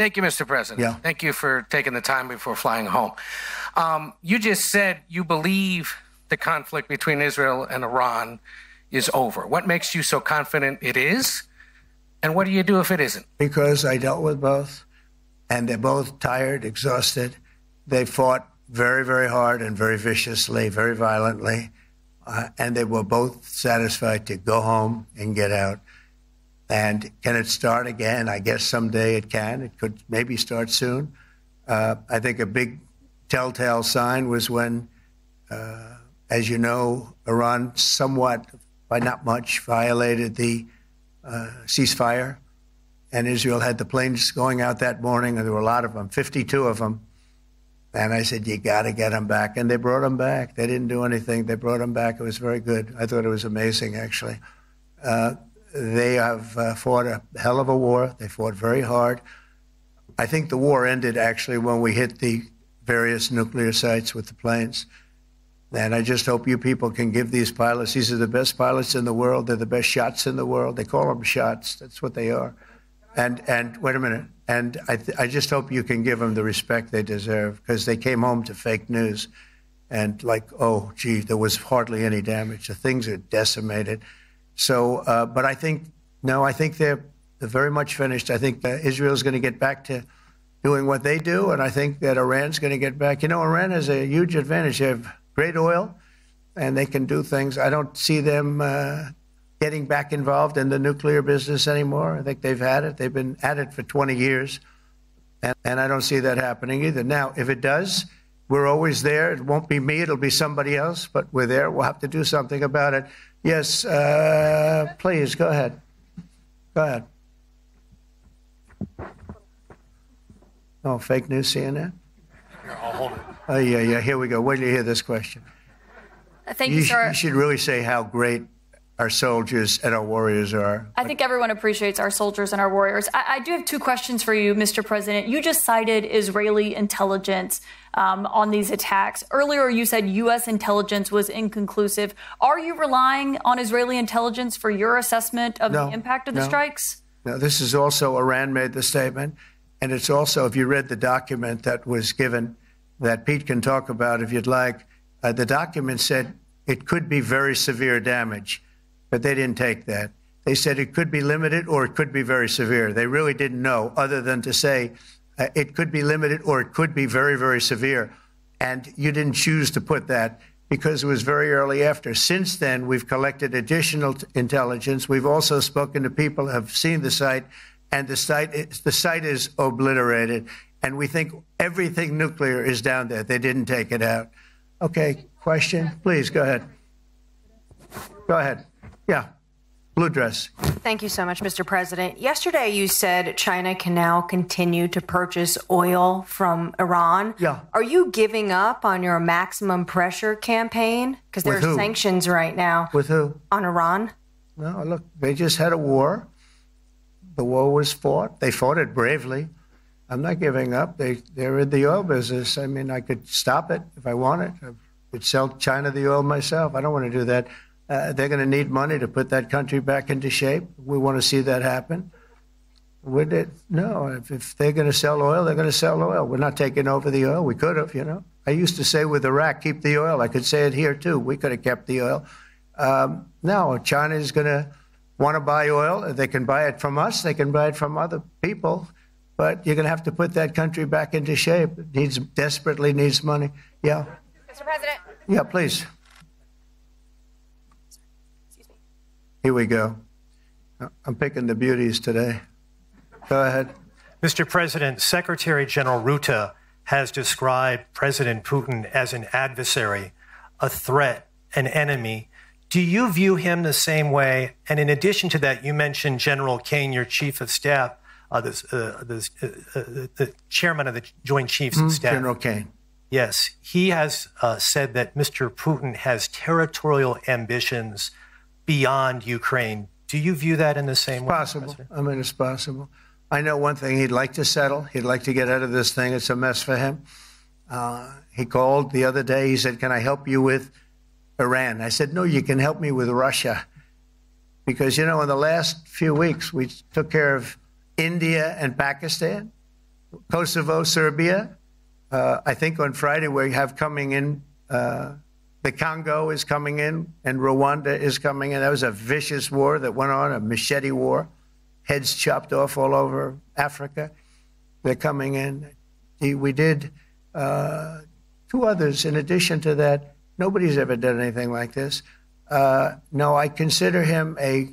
Thank you, Mr. President. Yeah. Thank you for taking the time before flying home. You just said you believe the conflict between Israel and Iran is over. What makes you so confident it is? And what do you do if it isn't? Because I dealt with both, and they're both tired, exhausted. They fought very, very hard and very viciously, very violently, and they were both satisfied to go home and get out. And can it start again? I guess someday it can. It could maybe start soon. I think a big telltale sign was when, as you know, Iran somewhat, by not much, violated the ceasefire. And Israel had the planes going out that morning, and there were a lot of them, 52 of them. And I said, you got to get them back. And they brought them back. They didn't do anything. They brought them back. It was very good. I thought it was amazing, actually. They have fought a hell of a war. They fought very hard. I think the war ended, actually, when we hit the various nuclear sites with the planes. And I just hope you people can give these pilots, these are the best pilots in the world. They're the best shots in the world. They call them shots. That's what they are. And wait a minute. And I just hope you can give them the respect they deserve, because they came home to fake news. And like, oh, gee, there was hardly any damage. The things are decimated. So, but I think, no, I think they're very much finished. I think Israel's going to get back to doing what they do. And I think that Iran's going to get back. You know, Iran has a huge advantage. They have great oil, and they can do things. I don't see them getting back involved in the nuclear business anymore. I think they've had it. They've been at it for 20 years, and I don't see that happening either. Now, if it does, we're always there. It won't be me. It'll be somebody else, but we're there. We'll have to do something about it. Yes, please, go ahead. Go ahead. Oh, fake news, CNN? Here, I'll hold it. Oh, yeah, here we go. Wait till you hear this question. Thank you, sir. You should really say how great our soldiers and our warriors are. I think everyone appreciates our soldiers and our warriors. I do have two questions for you, Mr. President. You just cited Israeli intelligence on these attacks. Earlier, you said U.S. intelligence was inconclusive. Are you relying on Israeli intelligence for your assessment of the impact of the strikes? No, this is also, Iran made the statement. And it's also, if you read the document that was given, that Pete can talk about if you'd like, the document said it could be very severe damage, but they didn't take that. They said it could be limited or it could be very severe. They really didn't know, other than to say it could be limited or it could be very, very severe. And you didn't choose to put that because it was very early after. Since then, we've collected additional intelligence. We've also spoken to people who have seen the site, and the site is obliterated. And we think everything nuclear is down there. They didn't take it out. Okay, question? Please, go ahead. Go ahead. Yeah, blue dress. Thank you so much, Mr. President. Yesterday, you said China can now continue to purchase oil from Iran. Yeah. Are you giving up on your maximum pressure campaign? Because there are sanctions right now. With who? On Iran. No, look, they just had a war. The war was fought. They fought it bravely. I'm not giving up. They're in the oil business. I mean, I could stop it if I wanted. I could sell China the oil myself. I don't want to do that. They're going to need money to put that country back into shape. We want to see that happen. Would it? No. If they're going to sell oil, they're going to sell oil. We're not taking over the oil. We could have, you know. I used to say with Iraq, keep the oil. I could say it here, too. We could have kept the oil. No, China is going to want to buy oil. They can buy it from us. They can buy it from other people. But you're going to have to put that country back into shape. It desperately needs money. Yeah. Mr. President. Yeah, please. Excuse me. Here we go. I'm picking the beauties today. Go ahead. Mr. President, Secretary General Rutte has described President Putin as an adversary, a threat, an enemy. Do you view him the same way? And in addition to that, you mentioned General Kane, your chief of staff, the chairman of the Joint Chiefs of Staff. General Kane. Yes. He has said that Mr. Putin has territorial ambitions beyond Ukraine. Do you view that in the same way? It's possible. President? I mean, it's possible. I know one thing. He'd like to settle. He'd like to get out of this thing. It's a mess for him. He called the other day. He said, can I help you with Iran? I said, no, you can help me with Russia. Because, you know, in the last few weeks, we took care of India and Pakistan. Kosovo, Serbia. I think on Friday we have coming in, the Congo is coming in, and Rwanda is coming in. That was a vicious war that went on, a machete war, heads chopped off all over Africa. They're coming in. We did 2 others in addition to that. Nobody's ever done anything like this. No, I consider him a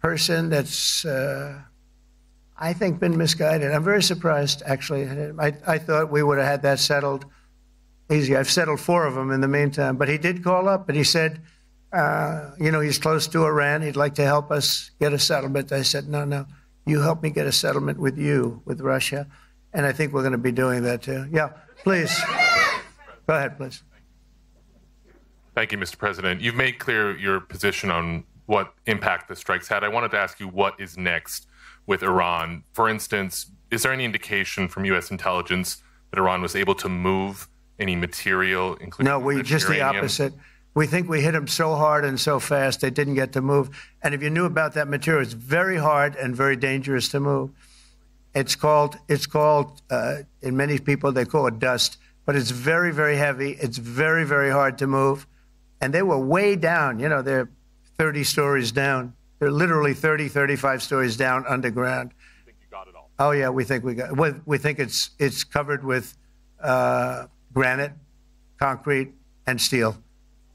person that's, I think, been misguided. I'm very surprised, actually. I thought we would have had that settled easy. I've settled 4 of them in the meantime. But he did call up, and he said, he's close to Iran. He'd like to help us get a settlement. I said, no, you help me get a settlement with Russia. And I think we're going to be doing that, too. Yeah, please. Go ahead, please. Thank you, Mr. President. You've made clear your position on what impact the strikes had. I wanted to ask you what is next with Iran. For instance, is there any indication from U.S. intelligence that Iran was able to move any material, including just uranium? The opposite. We think we hit them so hard and so fast they didn't get to move. And if you knew about that material, it's very hard and very dangerous to move. It's called, in many people, they call it dust. But it's very, very heavy. It's very, very hard to move. And they were way down. They're 30 stories down. They're literally 30, 35 stories down underground. You think you got it all? Oh, yeah, we think we think it's covered with granite, concrete, and steel.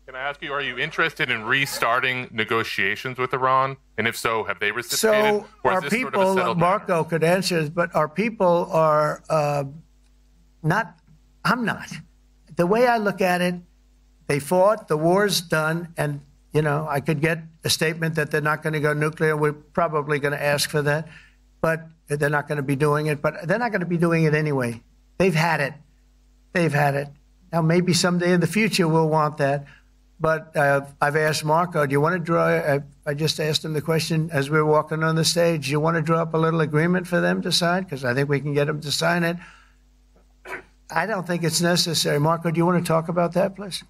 Can I ask you, are you interested in restarting negotiations with Iran? And if so, have they reciprocated? So our people, Marco could answer this, but our people are not, I'm not. The way I look at it, they fought, the war's done, and, I could get a statement that they're not going to go nuclear. We're probably going to ask for that, but they're not going to be doing it. But they're not going to be doing it anyway. They've had it. They've had it. Now, maybe someday in the future we'll want that. But I've asked Marco, do you want to draw, I just asked him the question as we were walking on the stage, do you want to draw up a little agreement for them to sign? Because I think we can get them to sign it. I don't think it's necessary. Marco, do you want to talk about that, please?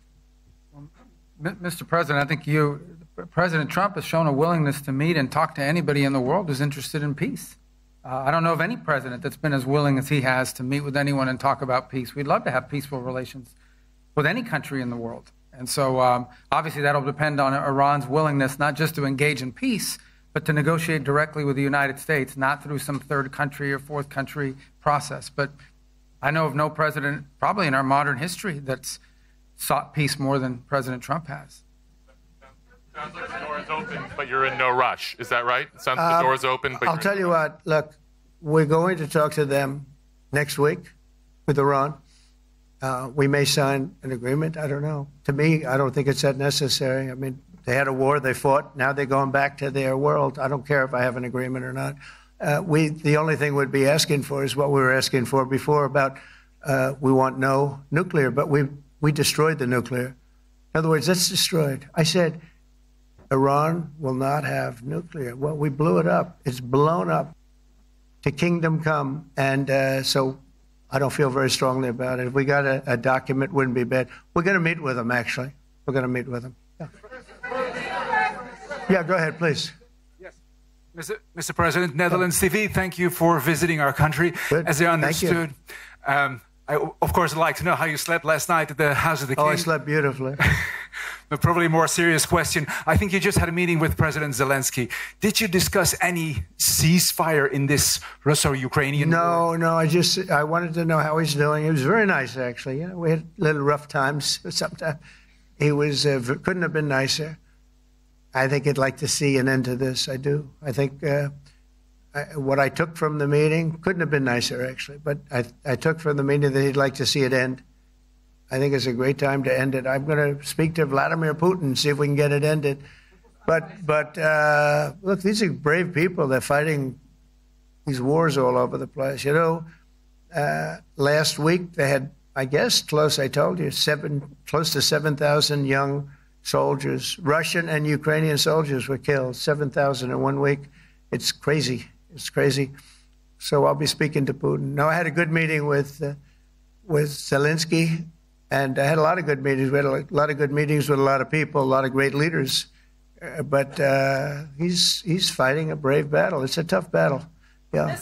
Mr. President, I think President Trump has shown a willingness to meet and talk to anybody in the world who's interested in peace. I don't know of any president that's been as willing as he has to meet with anyone and talk about peace. We'd love to have peaceful relations with any country in the world. And so obviously that'll depend on Iran's willingness not just to engage in peace, but to negotiate directly with the United States, not through some third country or fourth country process. But I know of no president, probably in our modern history, that's sought peace more than President Trump has. Sounds like the door is open, but you're in no rush. Is that right? It sounds like the door is open, but I'll tell you what, look, we're going to talk to them next week with Iran. We may sign an agreement. I don't know. To me, I don't think it's that necessary. I mean, they had a war, they fought. Now they're going back to their world. I don't care if I have an agreement or not. The only thing we'd be asking for is what we were asking for before about we want no nuclear, but we destroyed the nuclear. In other words, it's destroyed. I said, Iran will not have nuclear. Well, we blew it up. It's blown up to kingdom come. And so I don't feel very strongly about it. If we got a document, wouldn't be bad. We're going to meet with them, actually. We're going to meet with them. Yeah, go ahead, please. Yes. Mr. President, Netherlands TV, thank you for visiting our country. Good. As I understood, I, of course, would like to know how you slept last night at the House of the King. Oh, I slept beautifully. But probably a more serious question. I think you just had a meeting with President Zelensky. Did you discuss any ceasefire in this Russo-Ukrainian war? No. I wanted to know how he's doing. He was very nice, actually. We had little rough times sometimes. He was couldn't have been nicer. I think he'd like to see an end to this. I do. I think what I took from the meeting couldn't have been nicer, actually. But I took from the meeting that he'd like to see it end. I think it's a great time to end it. I'm going to speak to Vladimir Putin and see if we can get it ended. But look, these are brave people. They're fighting these wars all over the place. Last week they had, I guess, I told you, close to 7,000 young soldiers. Russian and Ukrainian soldiers were killed, 7,000 in 1 week. It's crazy. It's crazy. So I'll be speaking to Putin. No, I had a good meeting with Zelensky. And I had a lot of good meetings. We had a lot of good meetings with a lot of people, a lot of great leaders. But he's fighting a brave battle. It's a tough battle. Yeah.